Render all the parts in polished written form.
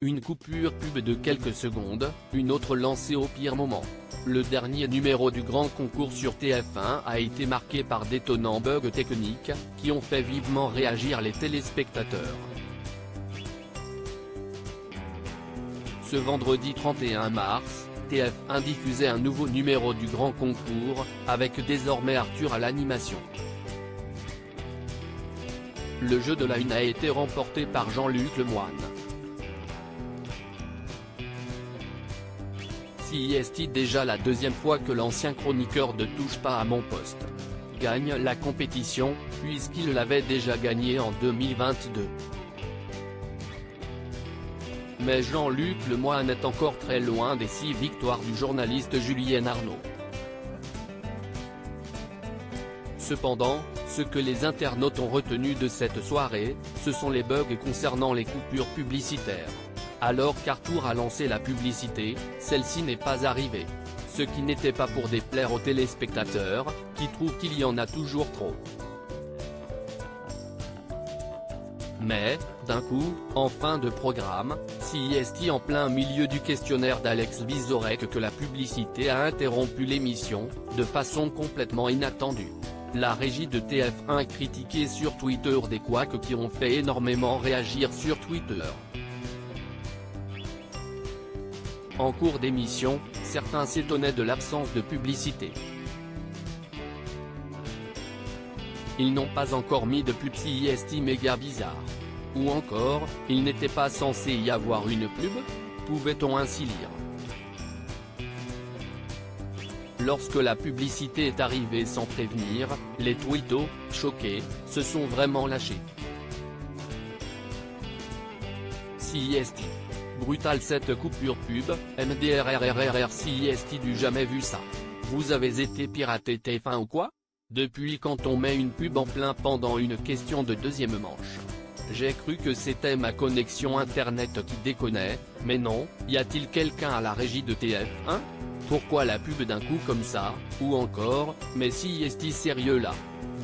Une coupure pub de quelques secondes, une autre lancée au pire moment. Le dernier numéro du grand concours sur TF1 a été marqué par d'étonnants bugs techniques, qui ont fait vivement réagir les téléspectateurs. Ce vendredi 31 mars, TF1 diffusait un nouveau numéro du grand concours, avec désormais Arthur à l'animation. Le jeu de la une a été remporté par Jean-Luc Lemoyne. CIST déjà la deuxième fois que l'ancien chroniqueur de Touche pas à mon poste gagne la compétition, puisqu'il l'avait déjà gagnée en 2022. Mais Jean-Luc Lemoyne est encore très loin des 6 victoires du journaliste Julien Arnaud. Cependant, ce que les internautes ont retenu de cette soirée, ce sont les bugs concernant les coupures publicitaires. Alors qu'Arthur a lancé la publicité, celle-ci n'est pas arrivée. Ce qui n'était pas pour déplaire aux téléspectateurs, qui trouvent qu'il y en a toujours trop. Mais, d'un coup, en fin de programme, CIST en plein milieu du questionnaire d'Alex Vizorek que la publicité a interrompu l'émission, de façon complètement inattendue. La régie de TF1 critiquée sur Twitter des couacs qui ont fait énormément réagir sur Twitter. En cours d'émission, certains s'étonnaient de l'absence de publicité. Ils n'ont pas encore mis de pub CIST méga bizarre. Ou encore, il n'était pas censé y avoir une pub, pouvait-on ainsi lire. Lorsque la publicité est arrivée sans prévenir, les twittos, choqués, se sont vraiment lâchés. CIST. Brutal cette coupure pub, MDRRRRR CIST du jamais vu ça. Vous avez été piraté TF1 ou quoi? Depuis quand on met une pub en plein pendant une question de deuxième manche? J'ai cru que c'était ma connexion internet qui déconnait, mais non, y a-t-il quelqu'un à la régie de TF1? Pourquoi la pub d'un coup comme ça? Ou encore, mais CIST sérieux là?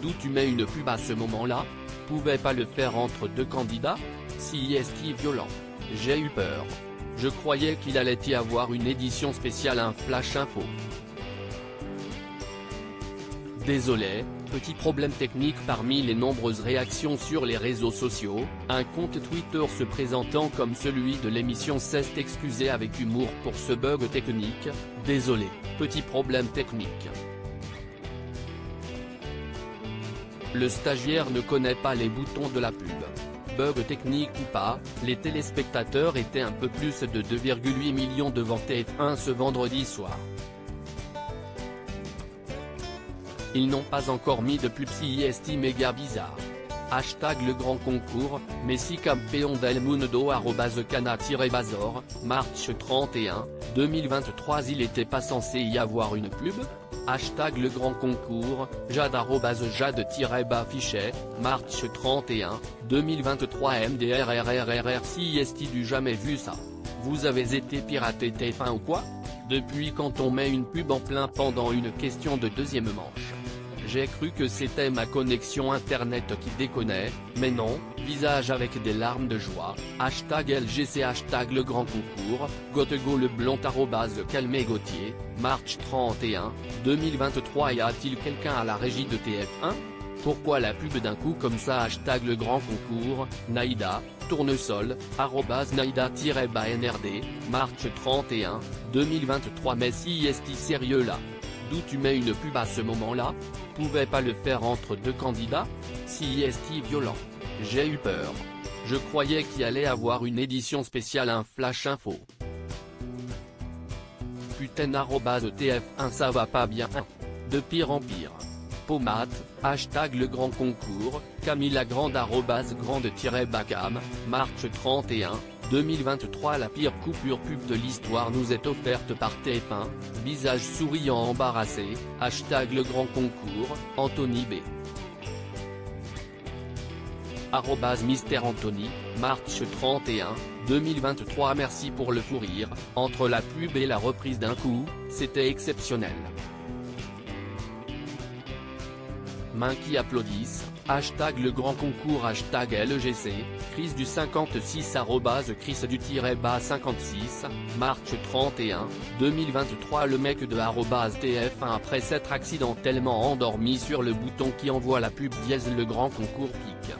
D'où tu mets une pub à ce moment-là? Pouvais pas le faire entre deux candidats? CIST violent. J'ai eu peur. Je croyais qu'il allait y avoir une édition spéciale, un flash info. Désolé, petit problème technique parmi les nombreuses réactions sur les réseaux sociaux, un compte Twitter se présentant comme celui de l'émission s'est excusé avec humour pour ce bug technique, désolé, petit problème technique. Le stagiaire ne connaît pas les boutons de la pub. Bug technique ou pas, les téléspectateurs étaient un peu plus de 2,8 millions devant TF1 ce vendredi soir. Ils n'ont pas encore mis de pub CIST méga bizarre. Hashtag le grand concours, Messi campeón del mundo @cana-bazor, March 31, 2023. Il était pas censé y avoir une pub? Hashtag le grand concours, Jade @jade-fichet, March 31, 2023. MDRRRRR CIST du jamais vu ça. Vous avez été piraté TF1 ou quoi? Depuis quand on met une pub en plein pendant une question de deuxième manche? J'ai cru que c'était ma connexion internet qui déconnait, mais non, visage avec des larmes de joie, hashtag LGC hashtag le grand concours, Gotego le blond @calmé Gauthier, March 31, 2023. Y a-t-il quelqu'un à la régie de TF1? Pourquoi la pub d'un coup comme ça? Hashtag le grand concours, Naïda, tournesol, @naïda-nrd, March 31, 2023. Mais CIST sérieux là? D'où tu mets une pub à ce moment-là? Pouvais pas le faire entre deux candidats? CIST violent. J'ai eu peur. Je croyais qu'il allait avoir une édition spéciale, un flash info. Putain @TF1 ça va pas bien. De pire en pire. Pommade, hashtag le grand concours, Camilla Grande @grande-bacam, March 31, 2023. La pire coupure pub de l'histoire nous est offerte par TF1, visage souriant embarrassé, hashtag le grand concours, Anthony B. Mister Anthony, March 31, 2023. Merci pour le fou rire, entre la pub et la reprise d'un coup, c'était exceptionnel. mains qui applaudissent, hashtag le grand concours hashtag LGC, Chris du 56 Chris du -56, March 31, 2023 le mec de @TF1 après s'être accidentellement endormi sur le bouton qui envoie la pub le grand concours pique.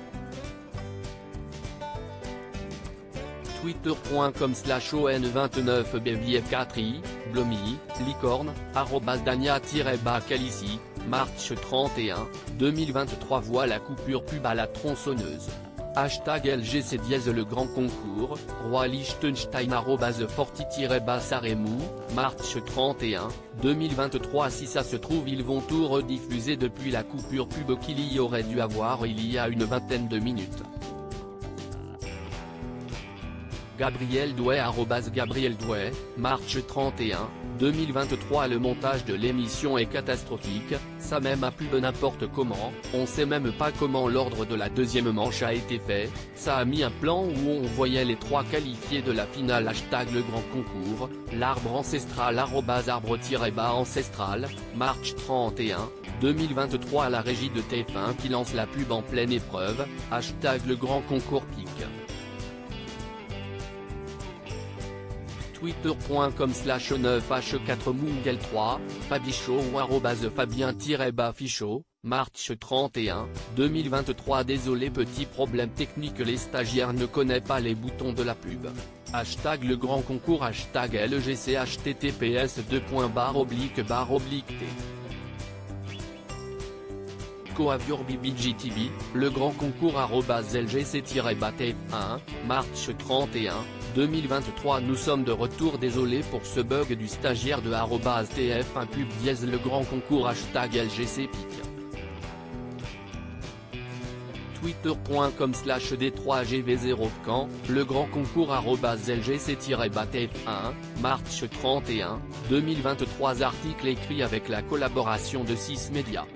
Twitter.com/on29bvf4i, Blomy, Licorne, @dania-calici, March 31, 2023 voit la coupure pub à la tronçonneuse. Hashtag LGC le grand concours, Roi Liechtenstein @forti-saremou, March 31, 2023 si ça se trouve ils vont tout rediffuser depuis la coupure pub qu'il y aurait dû avoir il y a une vingtaine de minutes. Gabriel Douai Gabriel Douai, March 31, 2023 le montage de l'émission est catastrophique, ça même a pub n'importe comment, on sait même pas comment l'ordre de la deuxième manche a été fait, ça a mis un plan où on voyait les trois qualifiés de la finale hashtag le grand concours, l'arbre ancestral @arbre-ancestral, March 31, 2023 à la régie de TF1 qui lance la pub en pleine épreuve, hashtag le grand concours pique. Twitter.com/9h4mungel3, Fabichot ou @Fabien-Fichot, March 31, 2023 désolé petit problème technique les stagiaires ne connaissent pas les boutons de la pub. Hashtag le grand concours hashtag LGC https://t. Coavior BBGTV, le grand concours @LGC-TF1, March 31, 2023 nous sommes de retour désolé pour ce bug du stagiaire de @TF1 pub le grand concours hashtag LGC pique. Twitter.com/d3gv0fcan, le grand concours @LGC-TF1, March 31, 2023 article écrit avec la collaboration de 6 médias.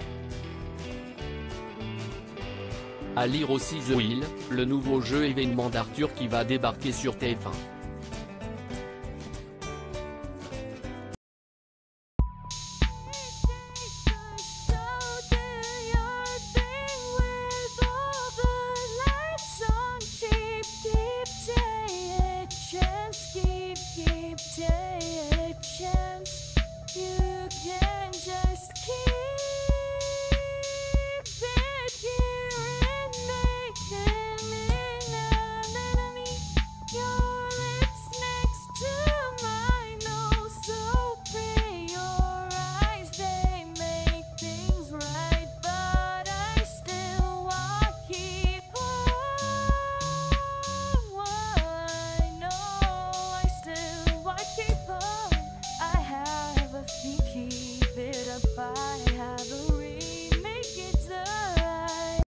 À lire aussi The Wheel, le nouveau jeu événement d'Arthur qui va débarquer sur TF1.